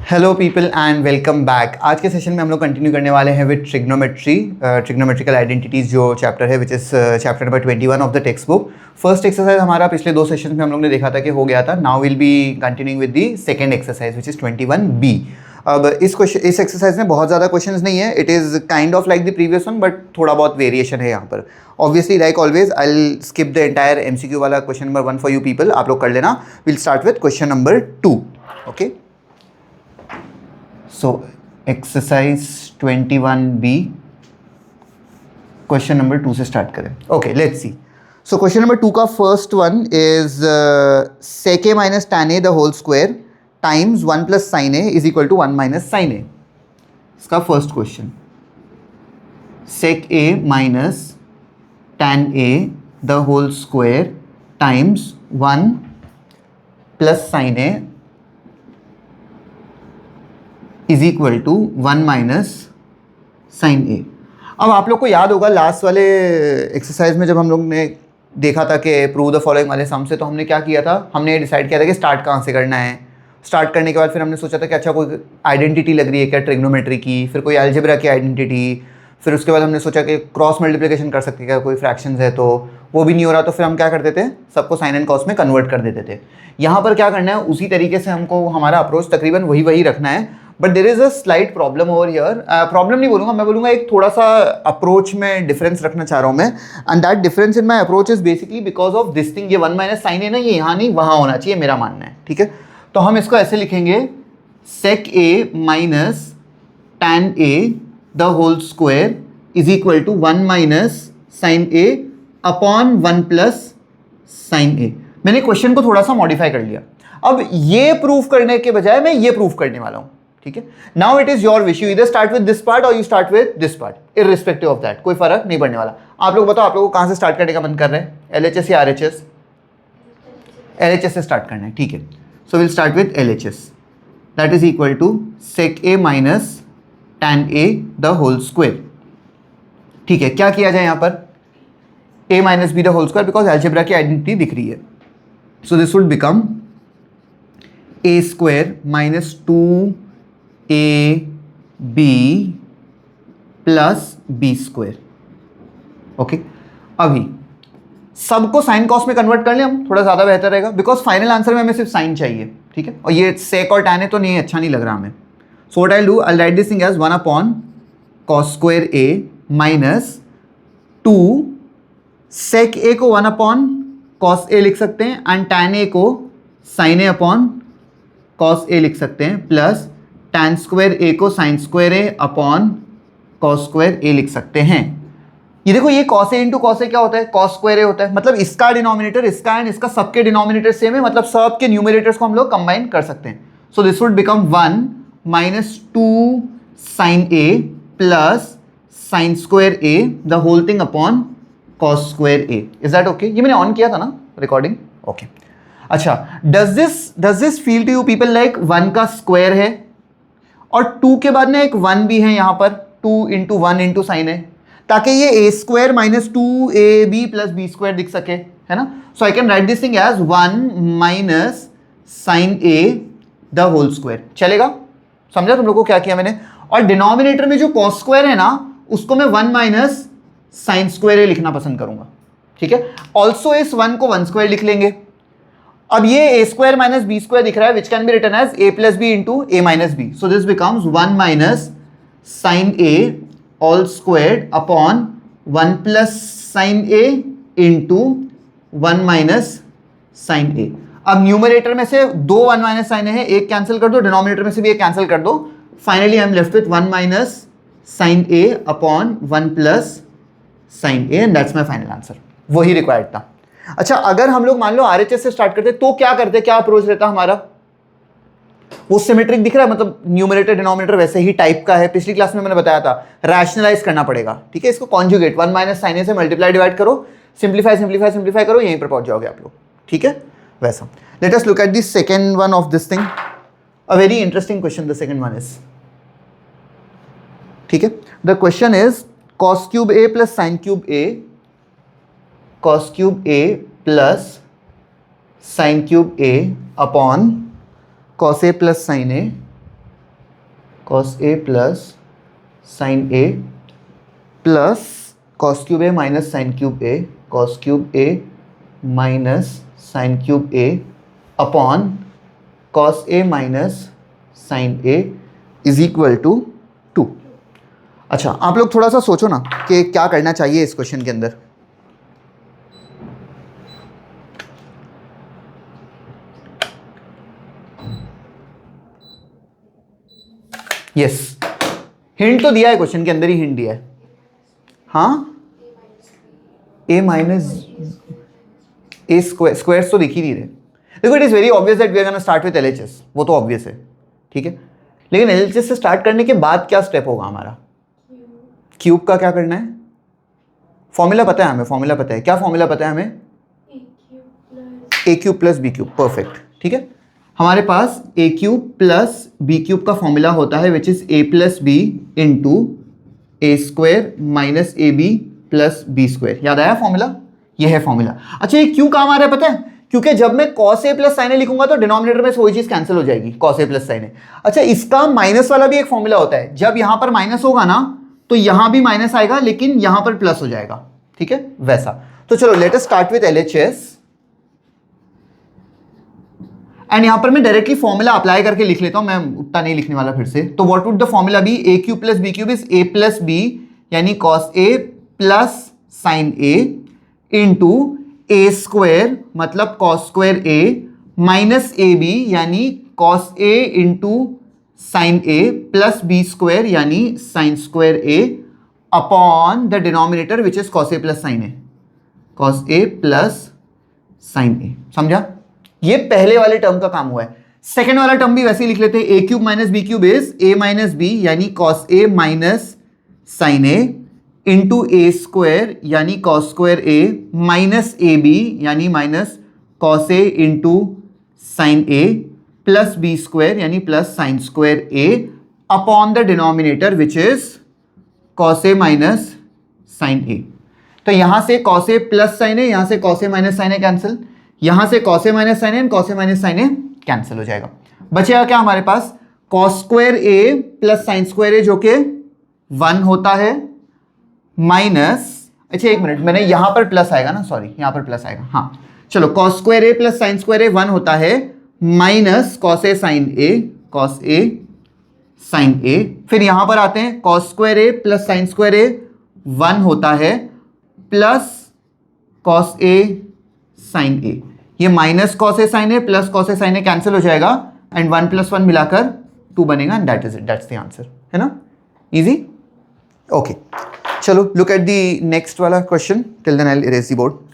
Hello people and welcome back. आज के session में हम लोग कंटिन्यू करने वाले हैं विद ट्रिग्नोमेट्रिकल आइडेंटिटीज़ जो चैप्टर है which is chapter number 21 of the text book. First exercise हमारा पिछले दो सेशन में हम लोग ने देखा था कि हो गया था। Now will be continuing with the second exercise which is 21B। अब इस एक्सरसाइज में बहुत ज़्यादा क्वेश्चंस नहीं है, it is kind of like the previous one but थोड़ा बहुत वेरिएशन है यहाँ पर। Obviously like always I will skip the entire MCQ वाला question number 1 for you people, आप लोग कर लेना। Will start with question number 2। Okay, so exercise 21B question number 2 से स्टार्ट करें। Okay, let's see. So question number 2 का first one is sec a minus tan a the whole square times 1 plus sine a is equal to 1 minus sine a। इसका first question, sec a minus tan a the whole square times 1 plus sine a is equal to 1 minus sine a. अब आप लोग को याद होगा last वाले exercise में जब हम लोग ने देखा था कि प्रूव द फॉलोइंग वाले सम से, तो हमने क्या किया था, हमने डिसाइड किया था कि स्टार्ट कहाँ से करना है। स्टार्ट करने के बाद फिर हमने सोचा था कि अच्छा कोई आइडेंटिटी लग रही है क्या ट्रिग्नोमेट्री की, फिर कोई अलजेब्रा की आइडेंटिटी, फिर उसके बाद हमने सोचा कि क्रॉस मल्टीप्लिकेशन कर सकते हैं क्या, कोई फ्रैक्शंस है, तो वो भी नहीं हो रहा तो फिर हम क्या करते थे, सबको साइन एंड कॉस में कन्वर्ट कर देते थे। यहाँ पर क्या करना है, उसी तरीके से हमको हमारा अप्रोच तकरीबन वही रखना है, but there is a slight problem over here. Problem नहीं बोलूँगा, मैं बोलूँगा एक थोड़ा सा अप्रोच में डिफरेंस रखना चाह रहा हूँ मैं, and that difference in my approach is basically because of this thing. ये 1 माइनस साइन है ना, ये यहाँ नहीं वहाँ होना चाहिए, मेरा मानना है। ठीक है, तो हम इसको ऐसे लिखेंगे, sec a minus tan a the whole square is equal to 1 minus sine a upon 1 plus sine a। मैंने क्वेश्चन को थोड़ा सा मॉडिफाई कर लिया। अब ये प्रूफ करने के बजाय मैं ये प्रूफ करने वाला हूँ। ठीक है, now it is your wish, you इधर स्टार्ट विद दिस पार्ट और you start with this part, irrespective of that, कोई फर्क नहीं पड़ने वाला। आप लोग बताओ, आप लोगों को कहाँ से स्टार्ट करने का मन कर रहे हैं, LHS या RHS? LHS से स्टार्ट करना है। ठीक है, so will start with LHS, that is equal to sec a minus tan a the whole square. ठीक है, क्या किया जाए यहाँ पर, a minus b the whole square, because algebra की आइडेंटिटी दिख रही है। So this would become a square minus 2ab plus b square. Okay, अभी सबको साइन कॉस में कन्वर्ट कर लें हम, थोड़ा ज़्यादा बेहतर रहेगा, बिकॉज फाइनल आंसर में हमें सिर्फ साइन चाहिए। ठीक है, और ये सेक और टैन है तो नहीं, अच्छा नहीं लग रहा हमें। So what I do, I write this thing as 1 upon cos square a minus 2 sec a को 1 अपॉन कॉस a लिख सकते हैं, एंड टैन a को sine a upon cos a लिख सकते हैं, प्लस टैन स्क्वायर a को sine square a upon cos square a लिख सकते हैं। ये देखो, ये cos a into cos a क्या होता है, कॉस स्क्वायर a होता है, मतलब इसका डिनोमिनेटर इसका एंड इसका सबके डिनोमिनेटर सेम है, मतलब सब के न्यूमरेटर्स को हम लोग कंबाइन कर सकते हैं। So this would become 1 minus 2 sine a plus sine square a the whole thing upon cos square a। Is that okay? ये मैंने ऑन किया था ना रिकॉर्डिंग? ओके, अच्छा, does this feel to you people like 1 का square है और 2 के बाद ना एक 1 भी है यहाँ पर, 2 इंटू 1 इंटू साइन है, ताकि ये a square minus 2ab plus b square दिख सके, है ना। So I can write this thing as 1 minus sine a the whole square. चलेगा? समझा तुम लोग को क्या किया मैंने? और डिनोमिनेटर में जो कॉस स्क्वायर है ना, उसको मैं 1 माइनस साइन स्क्वायर a लिखना पसंद करूंगा। ठीक है, ऑल्सो इस 1 को 1 स्क्वायर लिख लेंगे। अब ये a square minus b square दिख रहा है, which can be written as a plus b into a minus b. So this becomes 1 minus sine a all squared upon 1 plus sine a into 1 minus sine a। अब numerator में से 2 1 minus sign है, एक cancel कर दो, denominator में से भी एक कैंसिल कर दो, finally I am left with 1 minus sine a upon 1 plus sine a, and that's my final answer. वही रिक्वायर्ड था। अच्छा, अगर हम लोग मान लो RHS से स्टार्ट करते तो क्या करते, क्या अप्रोच रहता हमारा? वो सिमेट्रिक दिख रहा है, मतलब न्यूमरेटर डिनोमिनेटर वैसे ही टाइप का है। पिछली क्लास में मैंने बताया था, रैशनलाइज करना पड़ेगा। ठीक है, इसको कॉन्जुगेट 1 माइनस साइन ए से मल्टीप्लाई डिवाइड करो, सिंप्लीफाई करो, यहीं पर पहुंच जाओगे आप लोग। ठीक है, वैसा। Let us look at the second one of this thing, a very interesting question the second one is. ठीक है, the question is cos cube a plus sine cube a, cos cube a plus sine cube a upon cos a plus sine a cos a plus sine a plus cos cube A minus sine cube A, cos cube A minus sine cube A upon cos a minus sine a is equal to 2। अच्छा, आप लोग थोड़ा सा सोचो ना कि क्या करना चाहिए इस क्वेश्चन के अंदर। यस, हिंट तो दिया है क्वेश्चन के अंदर ही, हिंट दिया है। हाँ, ए माइनस ए स्क्वायर्स तो दिख ही नहीं रहे। देखो, it is very obvious that we are gonna start with LHS, वो तो ऑब्वियस है, ठीक है। लेकिन एलएचएस से स्टार्ट करने के बाद क्या स्टेप होगा हमारा? क्यूब का क्या करना है? फॉर्मूला पता है हमें, फॉर्मूला पता है। क्या फॉर्मूला पता है हमें? A cube plus b cube, perfect, ठीक है। हमारे पास a cube plus b cube का फॉर्मूला होता है which is a plus b into a square minus a b plus b square. याद आया फॉर्मूला? ये है फॉर्मूला। अच्छा, ये क्यों काम आ रहा है पता है? क्योंकि जब मैं cos a प्लस साइन ए लिखूंगा तो डिनोमिनेटर में से वही चीज कैंसिल हो जाएगी, cos a प्लस साइन ए। अच्छा, इसका माइनस वाला भी एक फॉर्मूला होता है, जब यहां पर माइनस होगा ना तो यहां भी माइनस आएगा लेकिन यहां पर प्लस हो जाएगा, ठीक है, वैसा। तो चलो let us start with LHS and यहां पर मैं डायरेक्टली फॉर्मूला अप्लाई करके लिख लेता हूं, मैं उतना नहीं लिखने वाला फिर से। तो what would the formula be? A cube plus b cube is a plus b यानी cos a plus sine a into a square मतलब cos square a minus a b यानी cos a into sine a plus b square यानी sine square a upon the denominator which is cos a plus sine a, cos a plus sine a. समझा? ये पहले वाले term का काम हुआ है। सेकेंड वाला टर्म भी वैसे ही लिख लेते हैं, a cube minus b cube is a minus b यानी cos a minus sine a into a square यानी cos square a minus a b यानी minus cos a into sine a plus b square यानी plus sine square a upon the denominator which is cos a minus sine a. तो यहां से cos a plus sine a, यहां से cos a minus sine a cancel, यहां से cos a minus sine a and cos a minus sine a cancel हो जाएगा। बचेगा क्या हमारे पास? cos square a plus sine square a जो कि 1 होता है माइनस, अच्छा एक मिनट, मैंने यहां पर प्लस आएगा ना, सॉरी यहां पर प्लस आएगा, हाँ चलो, cos square a plus sine square a 1 होता है minus cos A sign a, cos A sign ए। फिर यहां पर आते हैं, cos square a plus sine square a 1 होता है प्लस cos ए साइन ए। ये minus cos A sign a plus cos A sign a cancel हो जाएगा एंड 1 + 1 मिलाकर 2 बनेगा and that is it, that's the answer, है ना? Easy, okay. चलो लुक एट द नेक्स्ट वाला question, till then I will erase the board.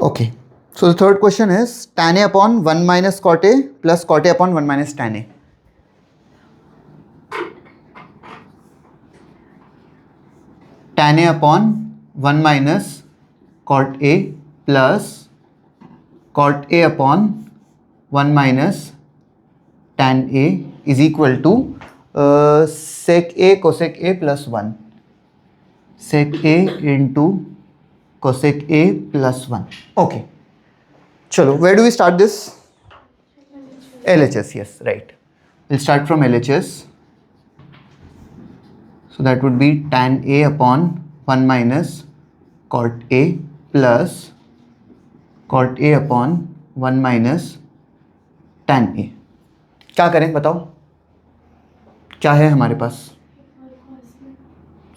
Okay, so the third question is tan A upon 1 minus cot A plus cot A upon 1 minus tan A. Tan A upon 1 minus cot A plus cot A upon 1 minus tan A is equal to sec A cosec A plus 1, sec A into cosec A plus 1. Okay. Chalo, where do we start this? LHS, yes, right. We'll start from LHS. So that would be tan A upon 1 minus cot A plus cot A upon 1 minus tan A. क्या करें बताओ? क्या है हमारे पास?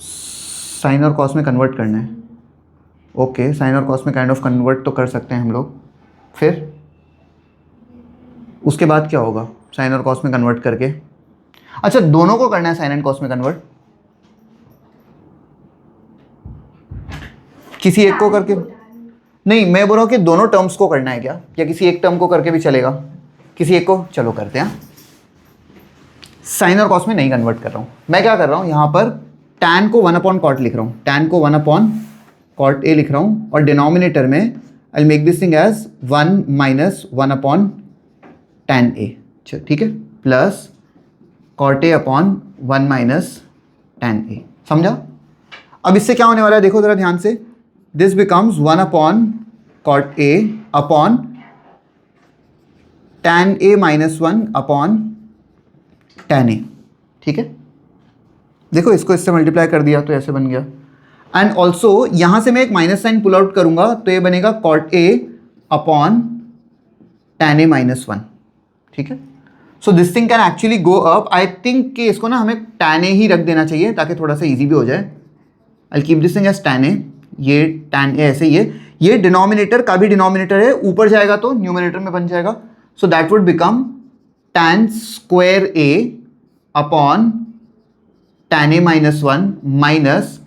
Sign और cos में convert करना है। ओके, साइन और कॉस में काइंड ऑफ कन्वर्ट तो कर सकते हैं हम लोग। फिर उसके बाद क्या होगा साइन और कॉस में कन्वर्ट करके? अच्छा, दोनों को करना है साइन एंड कॉस में कन्वर्ट, किसी एक को करके नहीं, मैं बोल रहा हूँ कि दोनों टर्म्स को करना है क्या, या किसी एक टर्म को करके भी चलेगा? किसी एक को, चलो करते हैं। साइन और कॉस में नहीं कन्वर्ट कर रहा हूँ। मैं क्या कर रहा हूँ, यहाँ पर tan को 1/cot लिख रहा हूँ, tan को 1/cot A लिख रहा हूँ, और डिनोमिनेटर में I make this thing as 1 - 1/tan A, ठीक है, plus cot A upon 1 - tan A। समझा? अब इससे क्या होने वाला है देखो जरा ध्यान से, this becomes 1/cot A upon tan A - 1/tan A, ठीक है। देखो इसको इससे मल्टीप्लाई कर दिया तो ऐसे बन गया, एंड ऑल्सो यहां से मैं एक माइनस साइन पुल आउट करूंगा तो ये बनेगा cot A upon tan A - 1, ठीक है। So this thing can actually go up. I think कि इसको ना हमें tan A ही रख देना चाहिए ताकि थोड़ा सा ईजी भी हो जाए। I keep this thing as tan A, ये tan A ऐसे ही है, ये डिनोमिनेटर का भी डिनोमिनेटर है, ऊपर जाएगा तो न्यूमिनेटर में बन जाएगा। So that would become tan square A upon tan A - 1 minus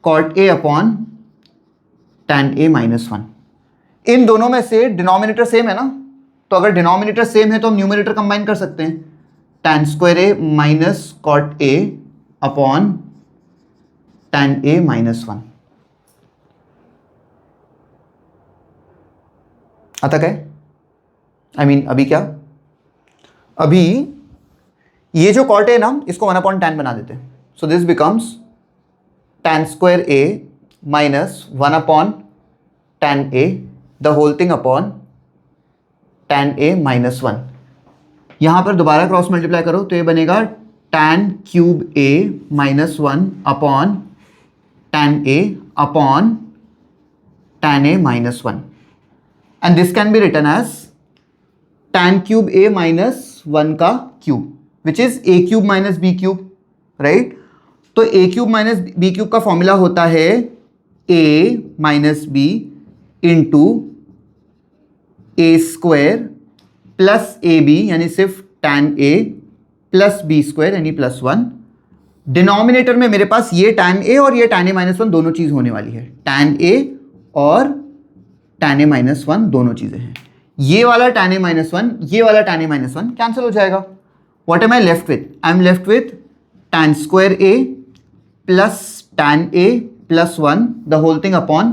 cot A upon tan A - 1। इन दोनों में से डिनोमिनेटर सेम है ना, तो अगर डिनोमिनेटर सेम है तो हम न्यूमिनेटर कंबाइन कर सकते हैं, tan square A minus cot A upon tan A - 1। आता क्या आई मीन अभी क्या, अभी ये जो cot A ना इसको 1/tan बना देते हैं। So this becomes tan square A minus 1/tan A the whole thing upon tan A - 1। यहां पर दोबारा क्रॉस मल्टीप्लाई करो तो ये बनेगा tan cube A - 1 upon tan A upon tan A - 1, and this can be written as tan cube A - 1 का cube, which is a cube minus b cube, right. तो a cube minus b cube का formula होता है a minus b into a square plus a b यानी सिर्फ tan A plus b square यानी +1। Denominator में मेरे पास ये tan A और ये tan A - 1 दोनों चीज होने वाली है, tan A और tan A - 1 दोनों चीजें हैं। ये वाला tan A - 1, ये वाला tan A - 1 कैंसिल हो जाएगा। What am I left with, I am left with tan square A plus tan A plus 1 the whole thing upon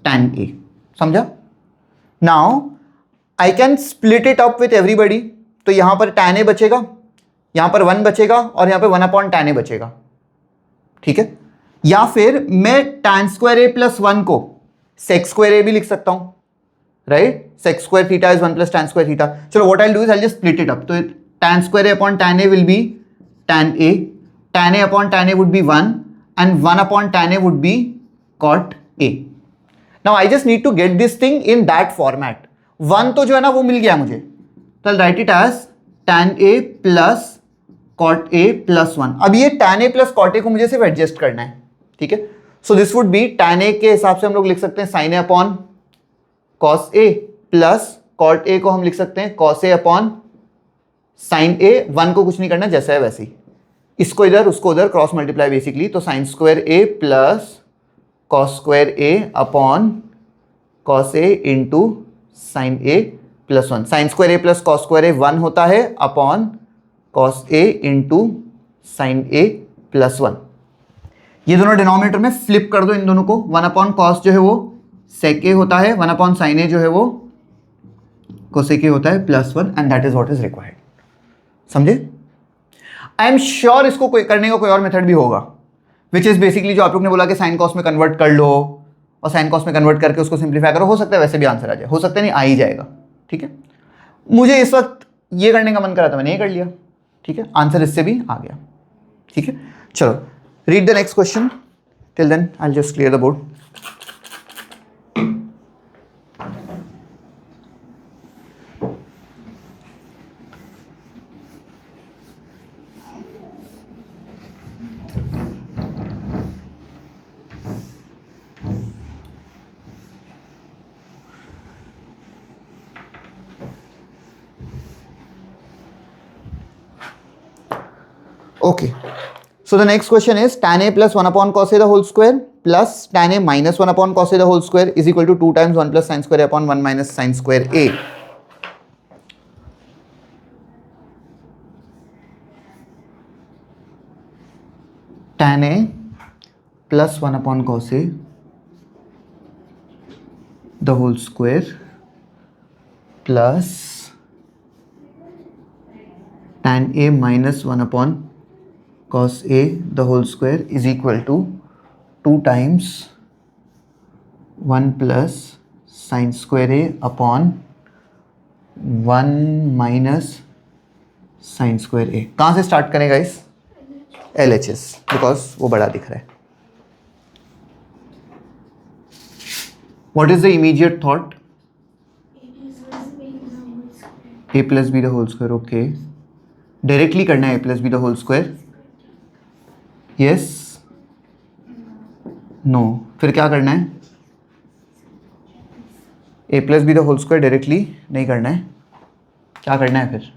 tan A। समझा? Now I can split it up with everybody, तो यहां पर tan A बचेगा, यहां पर 1 बचेगा और यहां पर 1/tan A बचेगा, ठीक है। या फिर मैं tan स्क्वायर A प्लस 1 को sec स्क्वायर A भी लिख सकता हूं, right. sec square theta is 1 plus tan square theta. चलो what I will do is I just split it up, तो tan square A upon tan A will be tan A upon tan A would be 1 and 1/tan A would be cot A। Now I just need to get this thing in that format. 1 तो जो है ना वो मिल गया मुझे, तो I write it as tan A plus cot A plus 1। अब ये tan A plus cot A को मुझे सिर्फ एडजस्ट करना है, ठीक है। So this would be tan A के हिसाब से हम लोग लिख सकते हैं sin A upon cos A plus cot A को हम लिख सकते हैं cos A upon sin A। 1 को कुछ नहीं करना, जैसा है वैसे ही, इसको इधर उसको उधर क्रॉस मल्टीप्लाई बेसिकली, तो sin square A plus cos square A upon cos A into sin A plus 1। sin square A plus cos square A 1 होता है upon cos A into sin A plus 1। ये दोनों denominator में flip कर दो इन दोनों को, 1/cos जो है वो sec A होता है, 1/sin A जो है वो cosec A होता है plus 1, and that is what is required. समझे? आई एम श्योर इसको करने का कोई और मेथड भी होगा, विच इज बेसिकली जो आप लोग ने बोला कि साइन कॉस में कन्वर्ट कर लो और साइन कॉस में कन्वर्ट करके उसको सिंप्लीफाई करो। हो सकता है वैसे भी आंसर आ जाए, हो सकता है नहीं आ ही जाएगा, ठीक है। मुझे इस वक्त ये करने का मन करा था, मैंने ये कर लिया, ठीक है। आंसर इससे भी आ गया, ठीक है। चलो read the next question. Till then I'll just clear the board. Okay. So the next question is tan A plus 1/cos A the whole square plus tan A minus 1/cos A the whole square is equal to 2 times 1 plus sin square A upon 1 minus sin square A. tan a plus 1 upon cos a the whole square plus tan a minus 1 upon cos a the whole square is equal to 2 times 1 plus sine square a upon 1 minus sine square a। कहाँ से start करेगा इस LHS, because वो बड़ा दिख रहा है। What is the immediate thought? a plus b the whole square. Okay, directly करना है a plus b the whole square. Yes, no, फिर क्या करना है? a plus b the whole square directly नहीं करना है, क्या करना है फिर?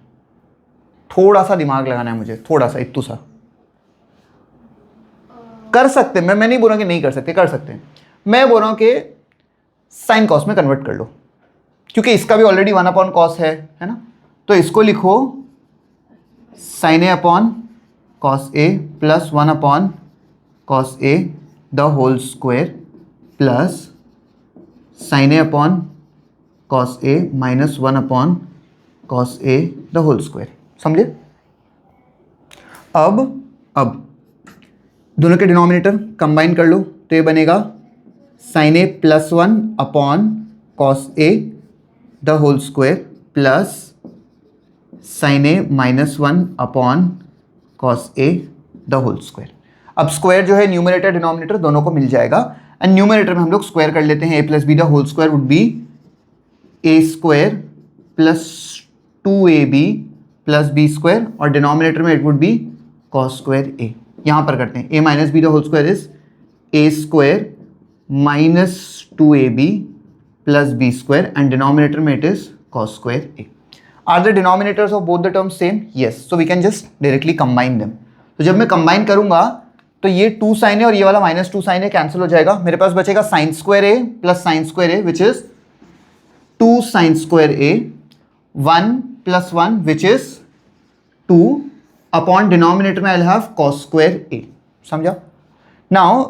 थोड़ा सा दिमाग लगाना है मुझे, थोड़ा सा, इतू सा। कर सकते, मैं नहीं बोल रहा कि नहीं कर सकते, कर सकते हैं। मैं बोल रहा हूं कि साइन कॉस में कन्वर्ट कर लो, क्योंकि इसका भी ऑलरेडी 1 अपॉन कॉस है ना। तो इसको लिखो sine a upon cos a plus 1 upon cos a the whole square plus sine a upon cos a minus 1 upon cos a the whole square. समझे? अब दोनों के डिनोमिनेटर कंबाइन कर लो, तो ये बनेगा sine a plus 1 upon cos a the whole square plus sine a minus 1 upon cos a the whole square. अब square जो है न्यूमरेटर डिनोमिनेटर दोनों को मिल जाएगा, एंड न्यूमरेटर में हम लोग स्क्वायर कर लेते हैं। A plus b the whole square would be a square plus 2ab plus b square, और डिनोमिनेटर में it would be cos square a. यहां पर करते हैं a minus b the whole square is a square minus 2ab plus b square, and denominator में it is cos square a. Are the denominators of both the terms same? Yes, so we can just directly combine them. तो जब मैं combine करूंगा तो ये 2 sign ए और ये वाला माइनस 2 साइन ए कैंसिल हो जाएगा, मेरे पास बचेगा sine square a plus sine square a which is 2 sine square a, 1 plus 1 which is 2 upon denominator में I have cos square a। समझा? Now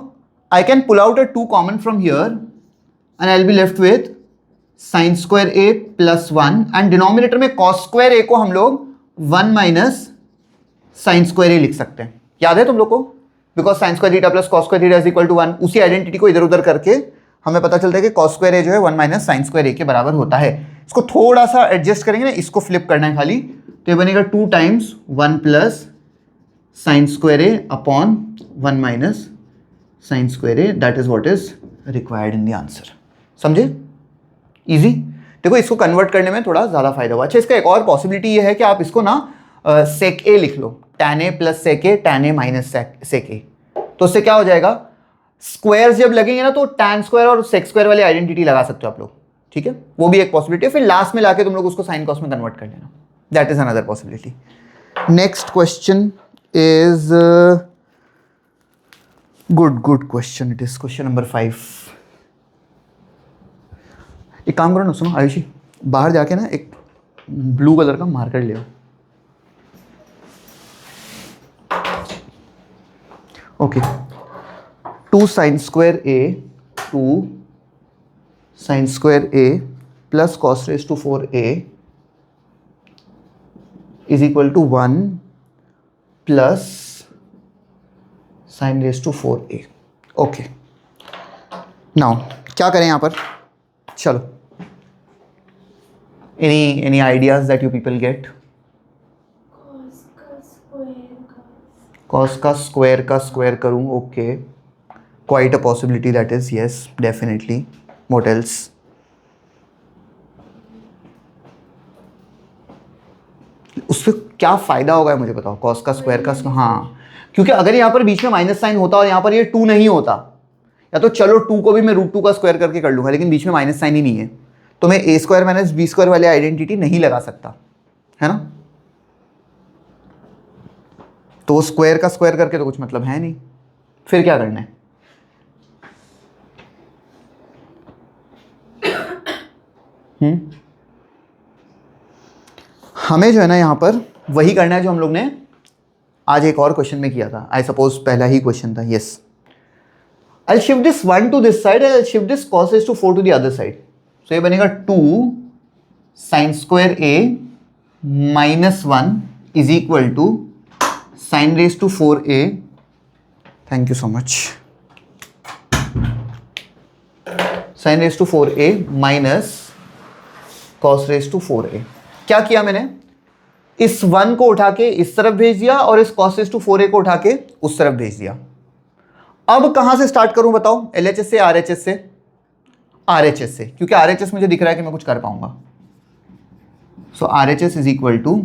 I can pull out a 2 common from here and I will be left with sin square a plus 1, and denominator में cos square a को हम लोग 1 minus sine square a लिख सकते हैं। याद है तुम लोग को? Because sine square theta plus cos square theta is equal to 1। उसी आइडेंटिटी को इधर उधर करके हमें पता चलता है कि cos square a जो है 1 माइनस साइन स्क्वायर a के बराबर होता है। इसको थोड़ा सा एडजस्ट करेंगे ना, इसको फ्लिप करना है खाली, तो ये बनेगा 2 times 1 plus sine square a upon 1 minus sine square A. That is what is required in the answer. समझे? इजी। देखो, इसको कन्वर्ट करने में थोड़ा ज़्यादा फायदा हुआ। अच्छा, इसका एक और पॉसिबिलिटी ये है कि आप इसको ना सेक ए लिख लो, tan a plus sec A, tan A minus sec ए। तो उससे क्या हो जाएगा, स्क्वायर्स जब लगेंगे ना तो tan स्क्वायर और सेक स्क्वायर वाली आइडेंटिटी लगा सकते हो आप लोग। ठीक है, वो भी एक पॉसिबिलिटी है। फिर लास्ट में लाके तुम लोग उसको साइन कॉस में कन्वर्ट कर लेना, that is another possibility. Next question is good question, it is question number 5। एक काम करो ना, सुनो आयुषी, बाहर जाके ना एक ब्लू कलर का मार्कर ले आओ। Okay, 2 sine square a 2 sine square a plus cos raise to 4a is equal to 1 plus sine raise to 4a। Okay, now क्या करें यहाँ पर? चलो, any ideas that you people get? cos का square करूँ, okay, quite a possibility that is, yes, definitely. What else? उससे क्या फायदा होगा मुझे बताओ, cos का स्क्वायर का। हाँ, क्योंकि अगर यहाँ पर बीच में माइनस साइन होता और यहाँ पर ये 2 नहीं होता, या तो चलो 2 को भी मैं √2 का स्क्वायर करके कर लूंगा, लेकिन बीच में माइनस साइन ही नहीं है, तो मैं a square minus b square वाले आइडेंटिटी नहीं लगा सकता, है ना। तो स्क्वायर का स्क्वायर करके तो कुछ मतलब है नहीं, फिर क्या करना है? हमें जो है ना यहाँ पर वही करना है जो हम लोग ने आज एक और क्वेश्चन में किया था, आई सपोज पहला ही क्वेश्चन था. Yes, I'll shift this 1 to this side and I'll shift this cos raised to 4 to the other side. So ये बनेगा 2 sin square a minus 1 is equal to sin raised to 4a. Thank you so much. Sin raised to 4a minus cos raised to 4a. क्या किया मैंने? इस 1 को उठा के इस तरफ भेज दिया और इस cos raised to 4a को उठा के उस तरफ भेज दिया. अब कहां से स्टार्ट करूं बताओ? LHS से, RHS से? RHS से, क्योंकि RHS मुझे दिख रहा है कि मैं कुछ कर पाऊंगा. So RHS is equal to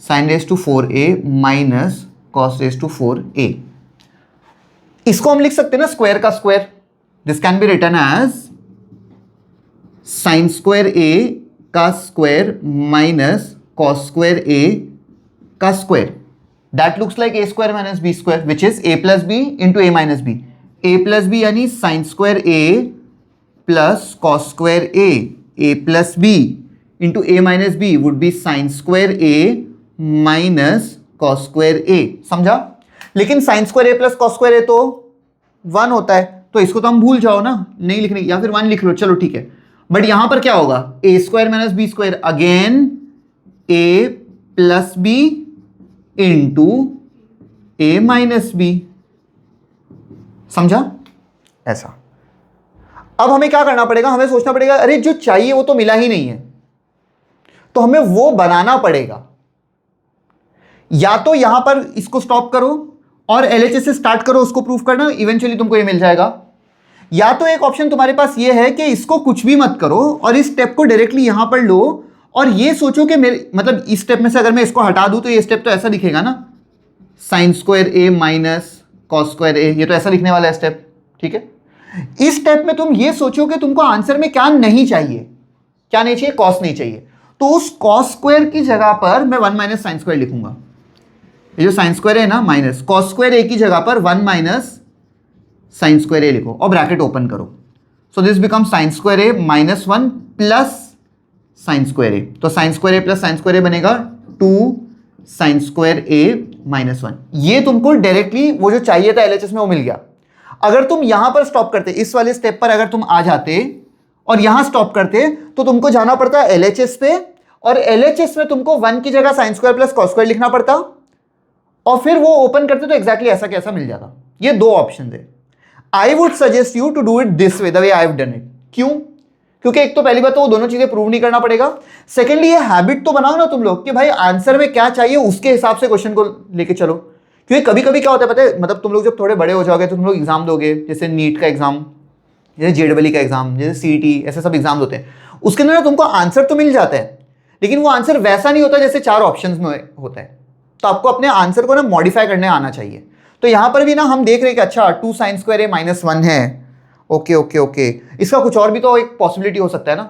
sine raise to 4a minus cos raise to 4a. इसको हम लिख सकते हैं ना स्क्वायर का square. This can be written as sine square a का square minus cos square a का square. That looks like a square minus b square, which is a plus b into a minus b. a plus b यानी sin square a plus cos square a. a plus b into a minus b would be sin square a minus cos square a. समझा? लेकिन sin square a plus cos square a तो 1 होता है, तो इसको तो हम भूल जाओ ना, नहीं लिखने, या फिर 1 लिख लो, चलो ठीक है. बट यहां पर क्या होगा? a square minus b square again a plus b into a minus b. समझा? ऐसा. अब हमें क्या करना पड़ेगा? हमें सोचना पड़ेगा अरे जो चाहिए वो तो मिला ही नहीं है, तो हमें वो बनाना पड़ेगा. या तो यहां पर इसको स्टॉप करो और LHS से स्टार्ट करो, उसको प्रूफ करना, इवेंचुअली तुमको ये मिल जाएगा. या तो एक ऑप्शन तुम्हारे पास ये है कि इसको कुछ भी मत करो और इस स्टेप को डायरेक्टली यहां पर लो और ये सोचो कि मेरे मतलब इस स्टेप में से अगर मैं इसको हटा दूं तो ये स्टेप तो ऐसा दिखेगा ना, sign square a minus cos square ए, ये तो ऐसा लिखने वाला है स्टेप. ठीक है, इस स्टेप में तुम ये सोचो कि तुमको आंसर में क्या नहीं चाहिए. क्या नहीं चाहिए? कॉस नहीं चाहिए. तो उस कॉस स्क्वायर की जगह पर मैं 1 माइनस साइन स्क्वायर लिखूंगा. ये जो साइन स्क्वायर है ना माइनस कॉस स्क्वायर ए की जगह पर 1 माइनस साइन स्क्वायर ए लिखो और ब्रैकेट ओपन करो. So this become sine square a minus 1 plus sine square a. तो sine square a plus sine square a बनेगा 2 साइन स्क्वायर ए माइनस 1. ये तुमको डायरेक्टली वो जो चाहिए था LHS में वो मिल गया. अगर तुम यहां पर स्टॉप करते, इस वाले स्टेप पर अगर तुम आ जाते और यहां स्टॉप करते तो तुमको जाना पड़ता LHS पे और LHS में तुमको 1 की जगह sine square plus cos square लिखना पड़ता और फिर वो ओपन करते तो एग्जैक्टली ऐसा कैसा मिल जाता. ये दो ऑप्शन है. I would suggest you to do it this way, the way I have done it. क्यों? क्योंकि एक तो पहली बात तो वो दोनों चीजें प्रूव नहीं करना पड़ेगा. सेकेंडली ये हैबिट तो बनाओ ना तुम लोग कि भाई आंसर में क्या चाहिए उसके हिसाब से क्वेश्चन को लेके चलो. क्योंकि कभी कभी क्या होता है पता है, मतलब तुम लोग जब थोड़े बड़े हो जाओगे तो तुम लोग एग्जाम दोगे, जैसे नीट का एग्जाम, जैसे JEE का एग्जाम, जैसे CET, ऐसे सब एग्जाम होते हैं. उसके अंदर तुमको आंसर तो मिल जाता है लेकिन वो आंसर वैसा नहीं होता जैसे 4 ऑप्शंस में होता है. तो आपको अपने आंसर को ना मॉडिफाई करने आना चाहिए. तो यहां पर भी ना हम देख रहे हैं कि अच्छा 2 साइन स्क्वायर ए माइनस 1 है. ओके ओके ओके, इसका कुछ और भी तो एक पॉसिबिलिटी हो सकता है ना,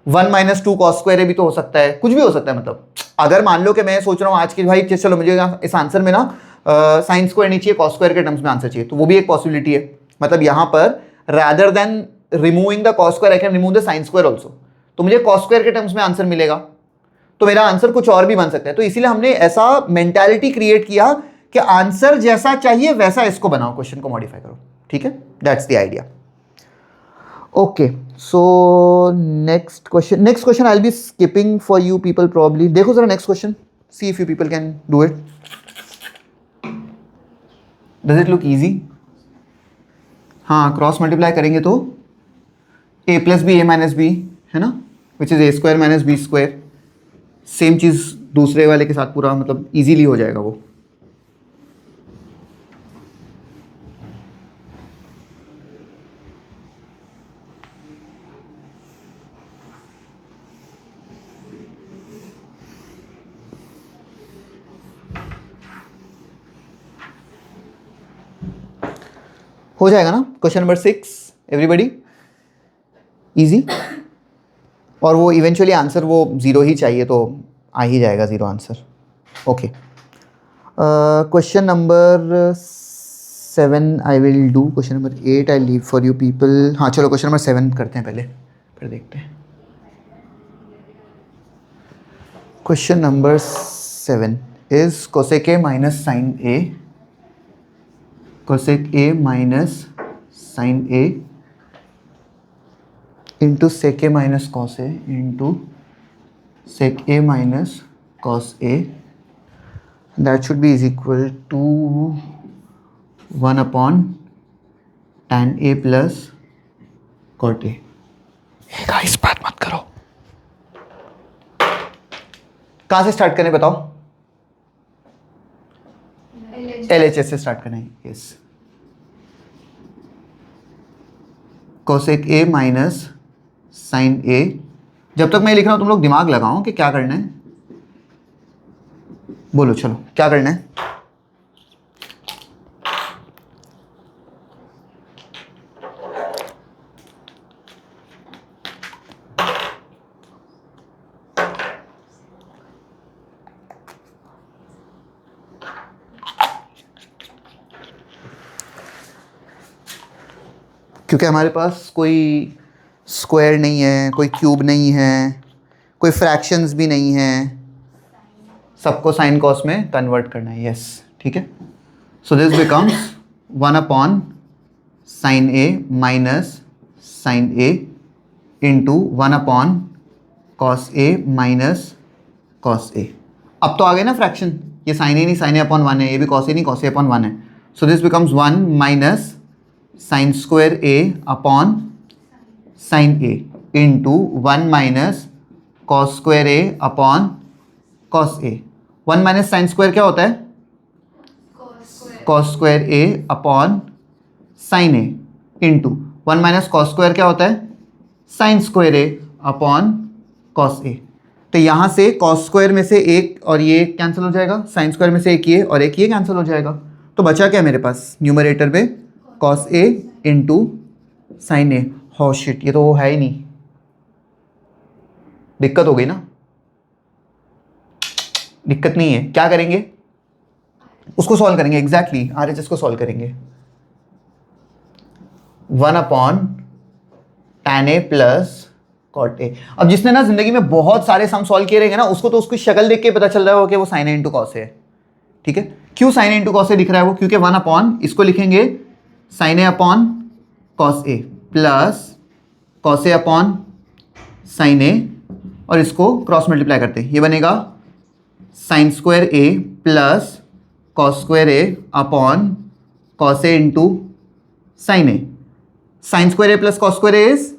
1 माइनस 2 कॉस स्क्वायर ए भी तो हो सकता है, कुछ भी हो सकता है. मतलब अगर मान लो कि मैं सोच रहा हूँ आज की भाई चलो मुझे इस आंसर में ना साइन स्क्वायर नहीं चाहिए, कॉस स्क्वायर के टर्म्स में आंसर चाहिए, तो वो भी एक पॉसिबिलिटी है. मतलब यहाँ पर rather than removing the cos square I can remove the sine square also, तो मुझे कॉस स्क्वायर के टर्म्स में आंसर मिलेगा, तो मेरा आंसर कुछ और भी बन सकता है. तो इसीलिए हमने ऐसा मेंटालिटी क्रिएट किया कि आंसर जैसा चाहिए वैसा इसको बनाओ, क्वेश्चन को मॉडिफाई करो. ठीक है, that's the idea. Okay, so next question I will be skipping for you people probably. देखो जरा next question, see if you people can do it. Does it look easy? हाँ, क्रॉस मल्टीप्लाई करेंगे तो a plus b a minus b है ना, which is a square minus b square. Same चीज दूसरे वाले के साथ पूरा मतलब इजीली हो जाएगा वो. हो जाएगा ना. Question number 6 everybody, easy. और वो इवेंचुअली आंसर वो 0 ही चाहिए तो आ ही जाएगा 0 answer. Okay, question number 7 I will do. Question number 8 I leave for you people. हाँ चलो क्वेश्चन नंबर 7 करते हैं पहले, फिर देखते हैं. Question number 7, is cosec a minus sine a, cosec a minus sine a into sec a minus cos a into sec a minus cos a, that should be is equal to 1 upon tan a plus cot a. Guys बात मत करो, कहां से start करें बताओ? LHS से start करें। Yes, cosec a minus sine a. जब तक मैं लिख रहा हूं तुम लोग दिमाग लगाओ कि क्या करना है। बोलो चलो क्या करना है? क्योंकि हमारे पास कोई स्क्वायर नहीं है, कोई क्यूब नहीं है, कोई फ्रैक्शंस भी नहीं है, सबको साइन कॉस में कन्वर्ट करना है। यस ठीक है, so this becomes 1 upon sine a minus sine a into 1 upon cos a minus cos a. अब तो आ गए ना फ्रैक्शन, ये साइन ए नहीं, साइन ए अपॉन 1 है, ये भी कॉस ए नहीं, कॉस ए अपॉन 1 है। So this becomes 1 minus sine square a upon sine a into 1 minus cos square a upon cos A. 1 minus sine square क्या होता है? Cos square a upon sine a into 1 minus cos square क्या होता है? Sign square a upon cos ए। तो यहाँ से cos square में से एक और ये कैंसिल हो जाएगा, साइन स्क्वायर में से एक ये और एक ये कैंसिल हो जाएगा। तो बचा क्या मेरे पास न्यूमरेटर में? कॉस ए इंटू साइन ए। हो शिट, ये तो वो है ही नहीं, दिक्कत हो गई ना। दिक्कत नहीं है, क्या करेंगे? उसको सॉल्व करेंगे। एग्जैक्टली RHS को सॉल्व करेंगे। 1 upon tan a plus cot a. अब जिसने ना जिंदगी में बहुत सारे सम सॉल्व किए रहेंगे ना, उसको तो उसकी शक्ल देख के पता चल रहा होगा कि वो साइन ए इंटू कॉस है। ठीक है, क्यों sign a into cos A दिख रहा है वो? क्योंकि 1 अपॉन, इसको लिखेंगे sign a upon cos a plus cos a upon sine ए, और इसको क्रॉस मल्टीप्लाई करते हैं, ये बनेगा sign square a plus cos square a upon cos a into sine A. Sine square a plus cos square A is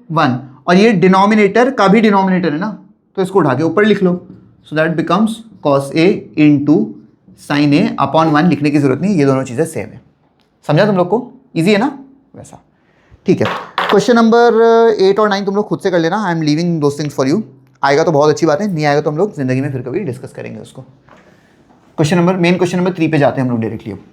1, और ये denominator का भी डिनोमिनेटर है ना, तो इसको उठा के ऊपर लिख लो। So that becomes cos a into sine a upon 1। लिखने की जरूरत नहीं, ये दोनों चीज़ें सेम है। समझा तुम लोग को? इजी है ना वैसा? ठीक है, क्वेश्चन नंबर 8 और 9 तुम लोग खुद से कर लेना। I am leaving those things for you. आएगा तो बहुत अच्छी बात है, नहीं आएगा तो हम लोग जिंदगी में फिर कभी डिस्कस करेंगे उसको। मेन क्वेश्चन नंबर 3 पे जाते हैं हम लोग डायरेक्टली अब।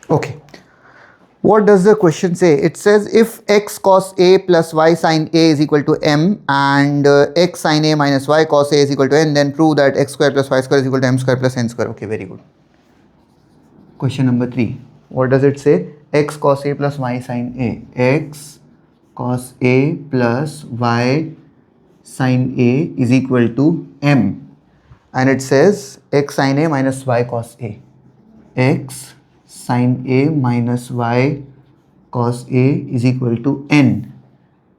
Okay, what does the question say? It says if x cos a plus y sin a is equal to m and x sin a minus y cos a is equal to n, then prove that x square plus y square is equal to m square plus n square. Okay, very good. Question number 3. What does it say? X cos a plus y sin a. X cos a plus y sin a is equal to m, and it says x sin a minus y cos a. X sin a minus y cos a is equal to n.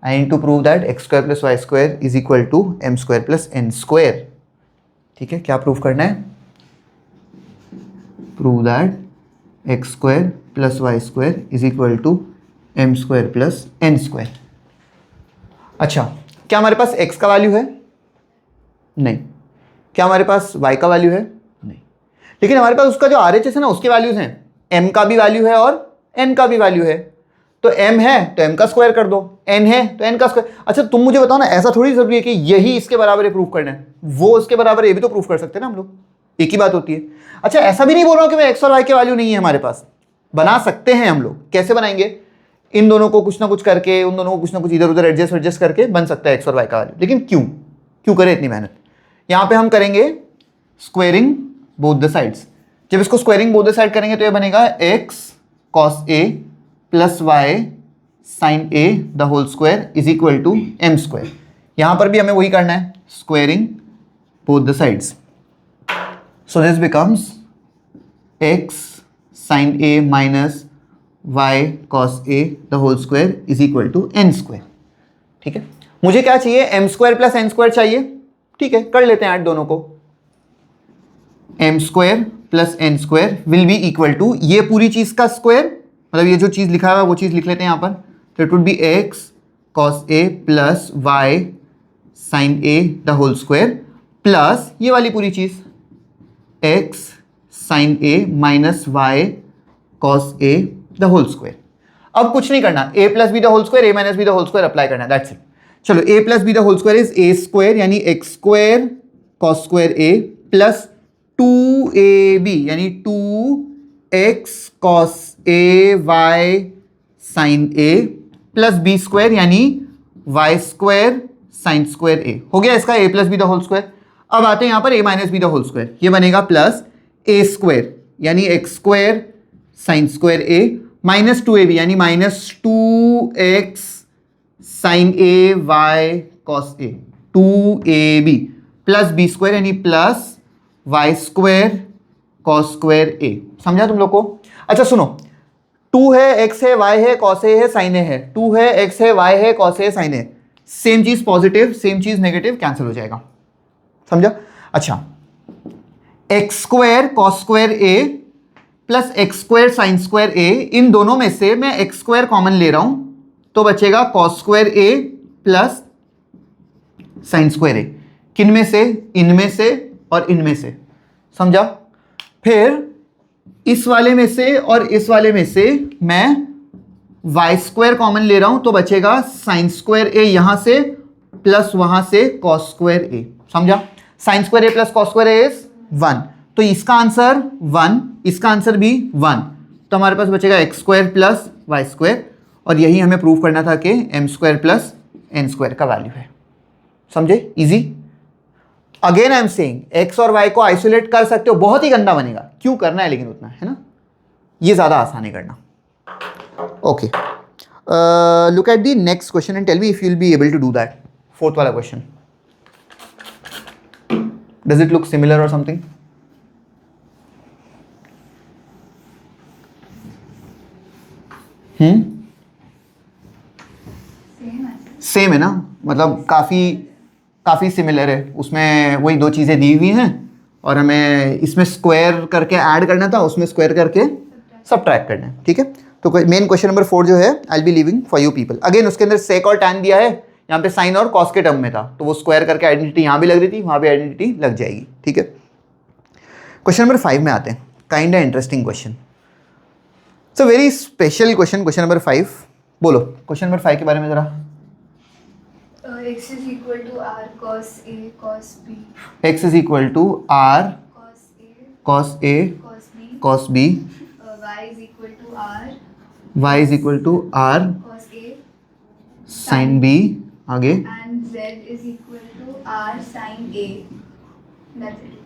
I need to prove that x square plus y square is equal to m square plus n square. ठीक है, क्या prove करना है? Prove that x square plus y square is equal to m square plus n square. अच्छा, क्या हमारे पास x का value है? नहीं। क्या हमारे पास y का वैल्यू है? नहीं। लेकिन हमारे पास उसका जो RHS है ना, उसके वैल्यूज हैं। m का भी वैल्यू है और n का भी वैल्यू है। तो m है तो m का स्क्वायर कर दो, n है तो n का स्क्वायर। अच्छा तुम मुझे बताओ ना, ऐसा थोड़ी जरूरी है कि यही इसके बराबर है प्रूफ करना है, वो इसके बराबर है, ये भी तो प्रूफ कर सकते हैं ना हम लोग, एक ही बात होती है। अच्छा ऐसा भी नहीं बोल रहा हूं कि मैं x और y के वैल्यू नहीं है हमारे पास, बना सकते हैं हम लोग। कैसे बनाएंगे? इन दोनों को कुछ ना कुछ करके, उन दोनों को कुछ ना कुछ इधर उधर एडजस्ट करके बन सकता है x और y का वैल्यू। लेकिन क्यों करें इतनी मेहनत? यहां पे हम करेंगे स्क्वेयरिंग बोथ द साइड्स। जब इसको स्क्वेयरिंग बोथ द साइड करेंगे तो ये बनेगा x cos a plus y sine a the whole square is equal to m square. यहां पर भी हमें वही करना है, squaring both the sides. So this becomes x sine a minus y cos a the whole square is equal to n square. ठीक है, मुझे क्या चाहिए, m square plus n square चाहिए। ठीक है, कर लेते हैं ऐड दोनों को। m square plus n square will be equal to ये पूरी चीज का स्क्वायर, मतलब ये जो चीज लिखा हुआ है वो चीज लिख लेते हैं यहां पर। तो it would be x cos a plus y sin a the whole square plus ये वाली पूरी चीज x sin a minus y cos a the whole square. अब कुछ नहीं करना, a plus b the whole square, a minus b the whole square apply करना है, दैट्स इट। चलो a plus b the whole square is a square यानी x square cos square a plus 2ab यानी 2x cos a y sin a plus b square यानी y square sin square a। हो गया इसका a plus b the whole square. अब आते हैं यहां पर a minus b the whole square, ये बनेगा प्लस a स्क्वायर यानी x square sin square a minus 2ab यानी minus 2x sin a y cos a 2ab plus b square यानी plus y square cos square a। समझा तुम लोग को? अच्छा सुनो, 2 है, x है, y है, cos a है, sin a है, 2 है, x है, y है, cos a है, sin a। सेम चीज पॉजिटिव, सेम चीज नेगेटिव, कैंसिल हो जाएगा। समझा? अच्छा, x square cos square a plus x square sin square a, इन दोनों में से मैं x स्क्वायर कॉमन ले रहा हूं तो बचेगा cos square a plus sin square a। किन में से? इनमें से और इनमें से। समझा? फिर इस वाले में से और इस वाले में से मैं y स्क्वायर कॉमन ले रहा हूं तो बचेगा sin स्क्वायर a यहां से प्लस वहां से cos स्क्वायर a। समझा? sin square a plus cos square a is 1, तो इसका आंसर 1, इसका आंसर भी 1, तो हमारे पास बचेगा x square plus y square, और यही हमें प्रूव करना था कि m square plus n square का वैल्यू है। समझे? Easy. Again I am saying x और y को आइसोलेट कर सकते हो, बहुत ही गंदा बनेगा, क्यों करना है लेकिन उतना, है ना, ये ज्यादा आसान है करना। Okay, look at the next question and tell me if you will be able to do that. Fourth वाला question, does it look similar or something? Same है ना, मतलब काफ़ी सिमिलर है। उसमें वही दो चीज़ें दी हुई हैं और हमें इसमें स्क्वायर करके ऐड करना था, उसमें स्क्वायर करके सबट्रैक्ट करना है। ठीक है, तो मेन क्वेश्चन नंबर 4 जो है आई will be leaving for you people. Again उसके अंदर सेक और टैन दिया है, यहाँ पे साइन और कॉस के टर्म में था, तो वो स्क्वायर करके आइडेंटिटी यहाँ भी लग रही थी, वहाँ भी आइडेंटिटी लग जाएगी। ठीक है, क्वेश्चन नंबर 5 में आते हैं। Kind of interesting question, it's a very special question. Question number 5, बोलो क्वेश्चन नंबर 5 के बारे में जरा। x is equal to r cos a cos b. x is equal to r cos a cos a cos cos b. b, y is equal to r y is equal to r cos a sin b, आगे and z is equal to r sin a. That's it.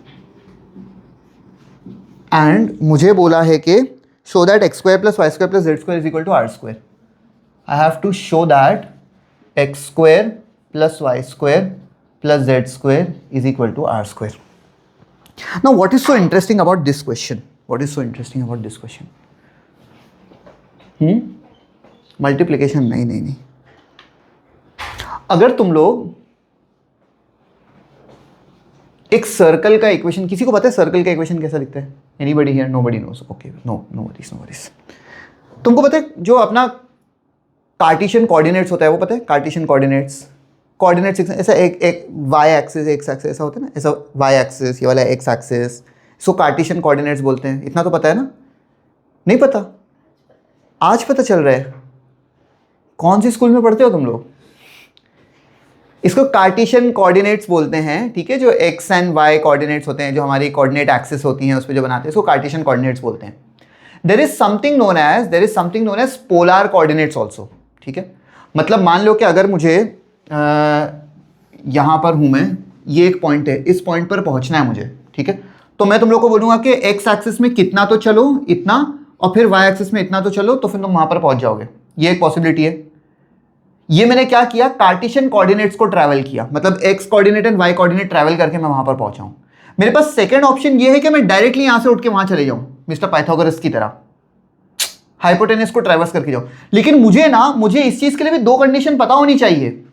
And मुझे बोला है कि show that x square plus y square plus z square is equal to r square. I have to show that x square plus y square plus z square is equal to r square. Now what is so interesting about this question? What is so interesting about this question? Multiplication नहीं। अगर तुम लोग एक circle का equation, किसी को पता है सर्कल का इक्वेशन कैसा दिखता है? Anybody here? Nobody knows? Okay, no worries. तुमको पता है जो अपना कार्टेशियन कोऑर्डिनेट्स होता है, वो पता है? कार्टेशियन कोऑर्डिनेट्स ऐसा एक वाई एक्सिस, एक्स एक्सिस ऐसा होता है ना, ऐसा वाई एक्सिस, ये वाला एक्स एक्सिस, इसको कार्टेशियन कोऑर्डिनेट्स बोलते हैं। इतना तो पता है ना? नहीं पता? आज पता चल रहा है। कौन सी स्कूल में पढ़ते हो तुम लोग? इसको कार्टेशियन कोऑर्डिनेट्स बोलते हैं। ठीक है, जो एक्स एंड वाई कोऑर्डिनेट्स होते हैं, जो हमारी कोऑर्डिनेट एक्सिस होती हैं, उस पर जो बनाते हैं, इसको कार्टेशियन कोऑर्डिनेट्स बोलते हैं। There is something known as polar coordinates also. ठीक है, मतलब मान लो कि अगर मुझे यहाँ पर हूँ मैं, ये एक पॉइंट है, इस पॉइंट पर पहुँचना है मुझे। ठीक है। तो मैं तुम लोग को बोलूंगा कि एक्स एक्सिस में कितना तो चलो इतना, और फिर वाई एक्सिस में इतना तो चलो, तो फिर तुम वहां पर पहुंच जाओगे। ये एक पॉसिबिलिटी है। ये मैंने क्या किया, कार्टेशियन कोऑर्डिनेट्स को ट्रैवल किया, मतलब x coordinate and y coordinate travel करके मैं वहां पर पहुंचा हूं। मेरे पास सेकंड ऑप्शन ये है कि मैं डायरेक्टली यहां से उठ के वहां चले जाऊं, मिस्टर पाइथागोरस की तरह, हाइपोटेनस को ट्रैवर्स करके जाऊं। लेकिन मुझे इस चीज के लिए भी दो कंडीशन पता होनी चाहिए।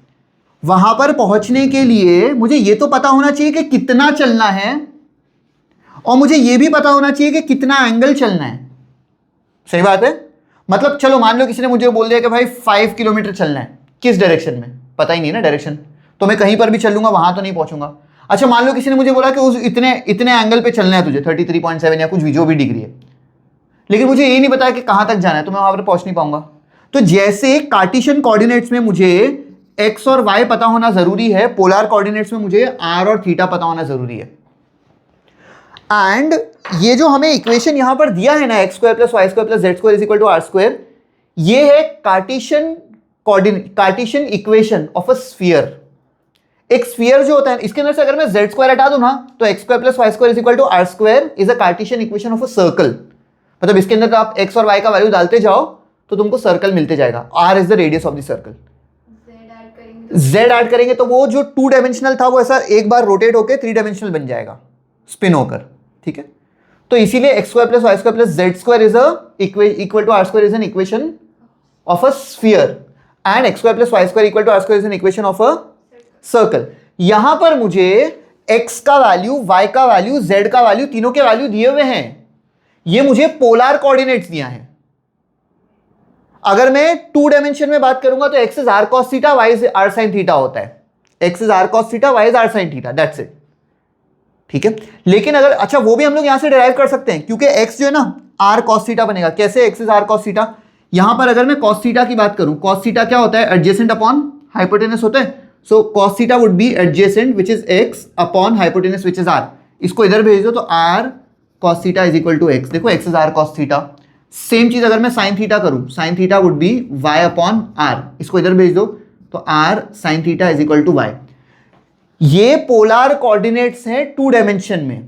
वहां पर पहुंचने के लिए मुझे ये तो पता होना चाहिए कि कितना चलना है, और मुझे ये भी पता होना चाहिए कि कितना एंगल चलना है। सही बात है। मतलब चलो मान लो किसी ने मुझे बोल दिया कि भाई 5 किलोमीटर चलना है, किस डायरेक्शन में, पता ही नहीं ना डायरेक्शन, तो मैं कहीं पर भी चल लूंगा, वहां तो नहीं पहुंचूंगा। अच्छा मान लो किसी ने मुझे बोला कि उस इतने एंगल पे चलना है तुझे, 33.7 या कुछ भी, जो भी डिग्री है, लेकिन मुझे ये नहीं पता कि कहां तक जाना है, तो मैं वहां पर पहुंच नहीं पाऊंगा। तो जैसे कार्टेशियन कोऑर्डिनेट्स में मुझे एक्स और वाई पता होना जरूरी है, पोलर कोऑर्डिनेट्स में मुझे आर और थीटा पता होना जरूरी है। एंड ये जो हमें इक्वेशन यहां पर दिया है ना, x square plus y square plus z square is equal to r square, ये है Cartesian equation of a sphere. एक स्फीयर जो होता है, इसके अंदर से अगर मैं जेड स्क्वायर हटा दूं ना, तो x square plus y square is equal to r square is a Cartesian equation of a circle. मतलब इसके अंदर आप एक्स और वाई का वैल्यू डालते जाओ तो तुमको सर्कल मिलते जाएगा। R is the radius of the circle. Z add करेंगे तो वो जो 2 डायमेंशनल था वो ऐसा एक बार रोटेट होकर 3 डायमेंशनल बन जाएगा, स्पिन होकर। ठीक है, तो इसीलिए x square plus y square plus z square is equal to r square is an equation of a sphere, and x square plus y square equal to r square is an equation of a circle. यहां पर मुझे x का value, y का value, z का value, तीनों के value दिए हुए हैं। ये मुझे पोलर कोऑर्डिनेट्स दिया है। अगर मैं 2 डायमेंशन में बात करूंगा तो x is r cos theta, y is r sine theta होता है। X is r cos theta, y is r sine theta, that's it. ठीक है, लेकिन अगर, अच्छा वो भी हम लोग यहां से डिराइव कर सकते हैं, क्योंकि एक्स जो है ना आर कॉस थीटा बनेगा। कैसे, x is r cos theta, यहां पर अगर मैं कॉस थीटा की बात करूं, कॉस थीटा क्या होता है, एडजेसेंट अपॉन हाइपोटेनस होता है। So cos theta would be adjacent which is x upon hypotenuse which is r. इसको इधर भेज दो तो r cos theta is equal to x. देखो x is r cos theta. Same चीज अगर मैं साइन थीटा करूं, sine theta would be y upon r. इसको इधर भेज दो तो r sine theta is equal to y. ये पोलर कोऑर्डिनेट्स हैं 2 डायमेंशन में,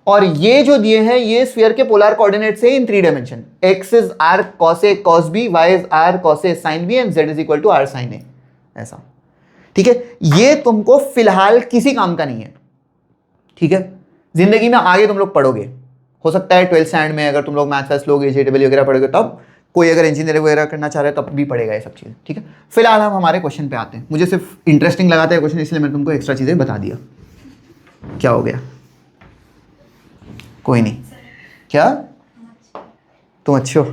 और ये जो दिए हैं ये स्फीयर के पोलर कोऑर्डिनेट्स हैं इन 3 डायमेंशन। X is r cos a cos b, y is r cos a sine b, and z is equal to r sine a, ऐसा। ठीक है, ये तुमको फिलहाल किसी काम का नहीं है। ठीक है, जिंदगी में आगे तुम लोग पढ़ोगे, हो सकता है 12th स्टैंडर्ड में अगर तुम लोग मैथ्स वैथ्स लोगे, जेडब्ल्यू वगैरह पढ़ोगे, तब कोई अगर इंजीनियरिंग वगैरह करना चाह रहा है तब भी पढ़ेगा ये सब चीज़ें। ठीक है, फिलहाल हम हमारे क्वेश्चन पे आते हैं। मुझे सिर्फ इंटरेस्टिंग लगाता है क्वेश्चन, इसलिए मैंने तुमको एक्स्ट्रा चीज़ें बता दिया। क्या हो गया, कोई नहीं, क्या तुम अच्छे हो?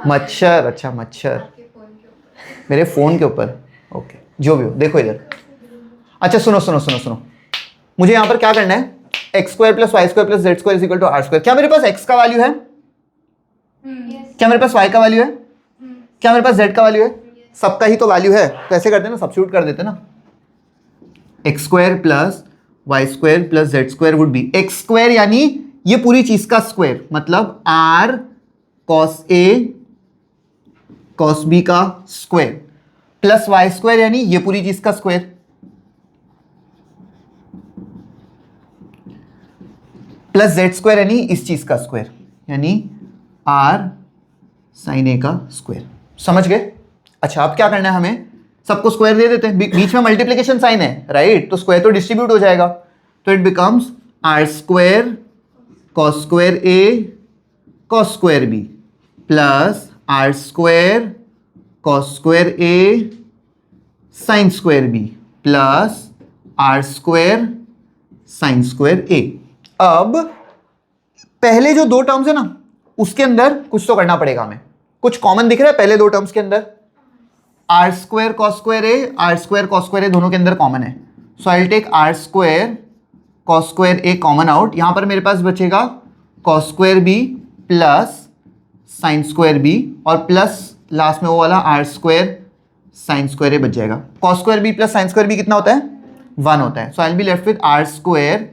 मच्छर, अच्छा मच्छर मेरे फोन के ऊपर, ओके जो भी हो। देखो इधर, अच्छा सुनो सुनो सुनो सुनो, मुझे यहां पर क्या करना है, x square plus y square plus z square is equal to r square. क्या मेरे पास एक्स का वैल्यू है? क्या मेरे पास वाई का वैल्यू है? क्या मेरे पास जेड का वैल्यू है? सबका ही तो वैल्यू है, तो ऐसे करते हैं ना, सब्स्टिट्यूट कर देते हैं ना। X square plus y square plus z square would be, x square यानी ये पूरी चीज का स्क्वायर, मतलब r cos a cos b का स्क्वायर, प्लस वाई स्क्वायर यानी ये पूरी चीज का स्क्वायर, प्लस जेड स्क्वायर यानी इस चीज का स्क्वायर, यानी आर साइन ए का स्क्वायर। समझ गए? अच्छा अब क्या करना है, हमें सबको स्क्वायर दे देते हैं, बीच में मल्टीप्लिकेशन साइन है, राइट, तो स्क्वायर तो डिस्ट्रीब्यूट हो जाएगा, तो it becomes r square cos square a cos square b plus r square cos square a sine square b plus r square sine square a. अब पहले जो 2 टर्म्स है ना, उसके अंदर कुछ तो करना पड़ेगा हमें। कुछ कॉमन दिख रहा है पहले 2 टर्म्स के अंदर? R square cos square a, r square cos square a दोनों के अंदर कॉमन है, so I will take r square cos square a common out. यहां पर मेरे पास बचेगा cos square b plus sine square b, और प्लस लास्ट में वो वाला r square sine square a बच जाएगा। Cos square b plus sine square b कितना होता है? 1 होता है। So I will be left with r square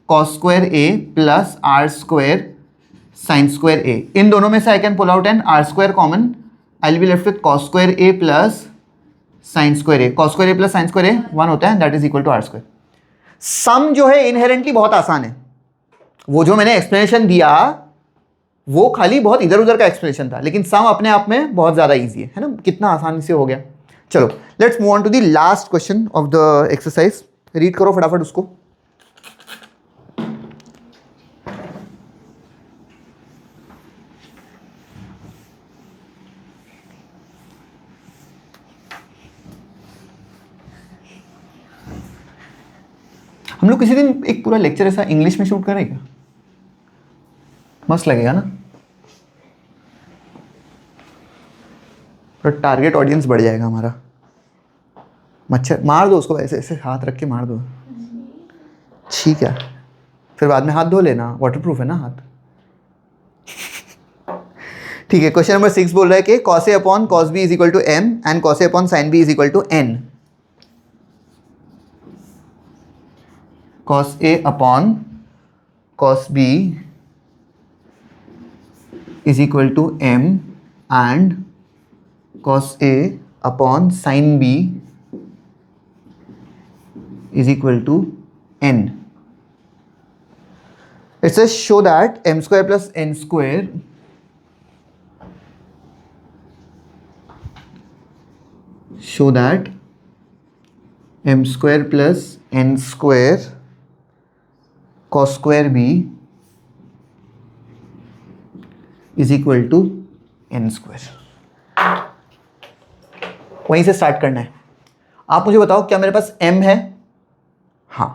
cos square a plus r square sine square a. इन दोनों में से I can pull out an r square common, I will be left with cos square a plus sine square a. Cos square a plus sine square a 1 होता है, that is equal to r square. Sum जो है inherently बहुत आसान है, वो जो मैंने एक्सप्लेनेशन दिया वो खाली बहुत इधर उधर का एक्सप्लेनेशन था, लेकिन सम अपने आप में बहुत ज़्यादा ईजी है ना, कितना आसानी से हो गया। चलो let's move on to the last question of the exercise. Read करो फटाफट उसको। हम लोग किसी दिन एक पूरा लेक्चर ऐसा इंग्लिश में शूट करें क्या? मस्त लगेगा ना, तो टारगेट ऑडियंस बढ़ जाएगा हमारा। मच्छर मार दो उसको, ऐसे ऐसे हाथ रख के मार दो, ठीक है, फिर बाद में हाथ धो लेना, वाटरप्रूफ है ना हाथ। ठीक है, क्वेश्चन नंबर 6 बोल रहा है कि cos A upon cos B is equal to m and cos A upon sin B is equal to n। cos A upon cos B is equal to m and cos A upon sin B is equal to n. It says show that m square plus n square m square plus n square cos square B is equal to n square. वहीं से start करना है। आप मुझे बताओ, क्या मेरे पास m है? हाँ।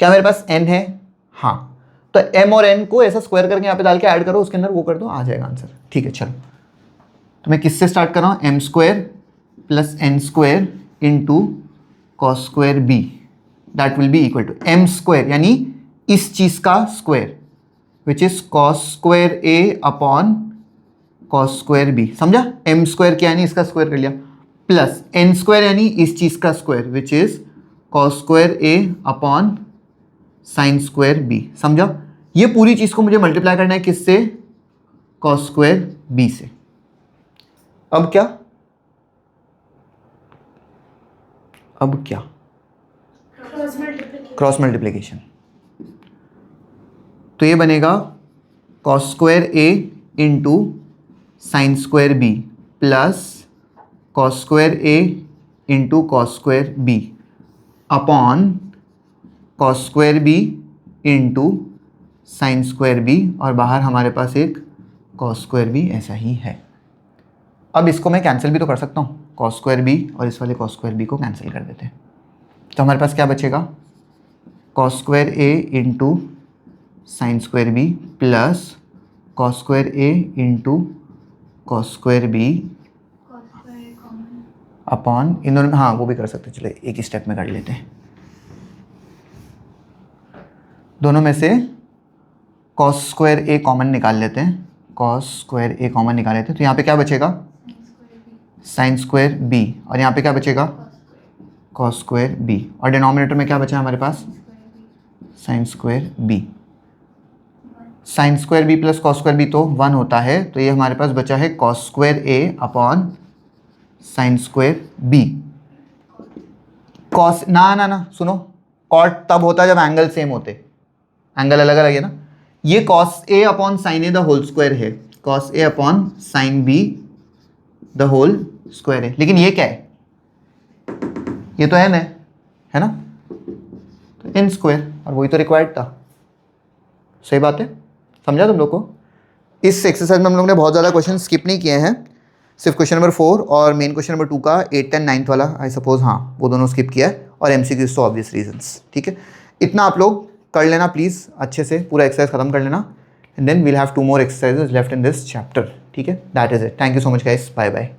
क्या मेरे पास n है? हाँ। तो m और n को ऐसा स्क्वायर करके यहाँ पे डाल के ऐड करो, उसके अंदर वो कर दो, आ जाएगा आंसर। ठीक है, चलो तो मैं किससे स्टार्ट कर रहा हूँ? m square plus n square into cos square b that will be equal to m square, यानी इस चीज़ का square, which is cos square a upon cos square b. समझा? m स्क्वायर क्या यानी इसका स्क्वायर कर लिया, प्लस n स्क्वायर यानी इस चीज़ का square, which is cos square a upon sine square b. समझा? ये पूरी चीज़ को मुझे मल्टीप्लाई करना है किससे? कॉस स्क्वायर बी से। अब क्या? Cross multiplication. तो ये बनेगा cos square a into sine square b plus cos square a into cos square b upon cos square b into sine square b, और बाहर हमारे पास एक कॉस स्क्वायर बी ऐसा ही है। अब इसको मैं कैंसिल भी तो कर सकता हूँ, कॉस स्क्वायर बी और इस वाले कॉस स्क्वायर बी को कैंसिल कर देते हैं। तो हमारे पास क्या बचेगा? Cos square a into sine square b plus cos square a into cos square b upon इन दोनों में, हाँ वो भी कर सकते हैं, चलो एक ही स्टेप में कर लेते हैं। दोनों में से कॉस स्क्वायर ए कॉमन निकाल लेते हैं, कॉस स्क्वायर ए कॉमन निकाल लेते हैं, तो यहाँ पे क्या बचेगा? साइन स्क्वायर बी, और यहाँ पे क्या बचेगा? कॉस स्क्वायर बी, और डिनोमिनेटर में क्या बचा हमारे पास? Sine square b. Sine square b plus cos square b तो 1 होता है, तो ये हमारे पास बचा है cos square a upon sine square b. Cos ना सुनो, कॉट तब होता है जब एंगल सेम होते, एंगल अलग अलग है ना। ये cos a upon sine a the whole square है, cos a upon sine b the whole square है, लेकिन ये क्या है? ये तो n है ना, तो n स्क्वायर, और वही तो रिक्वायर्ड था। सही बात है, समझा तुम लोग को? इस एक्सरसाइज में हम लोग ने बहुत ज़्यादा क्वेश्चन स्किप नहीं किए हैं, सिर्फ क्वेश्चन नंबर 4 और मेन क्वेश्चन नंबर 2 का 8 एंड 9 वाला आई सपोज, हाँ वो दोनों स्किप किया है, और MCQs तो ऑब्वियस रीजंस। ठीक है, इतना आप लोग कर लेना प्लीज़, अच्छे से पूरा एक्सरसाइज खत्म कर लेना, and then we'll have 2 more exercises left in this chapter. ठीक है, that is it. Thank you so much guys, bye bye.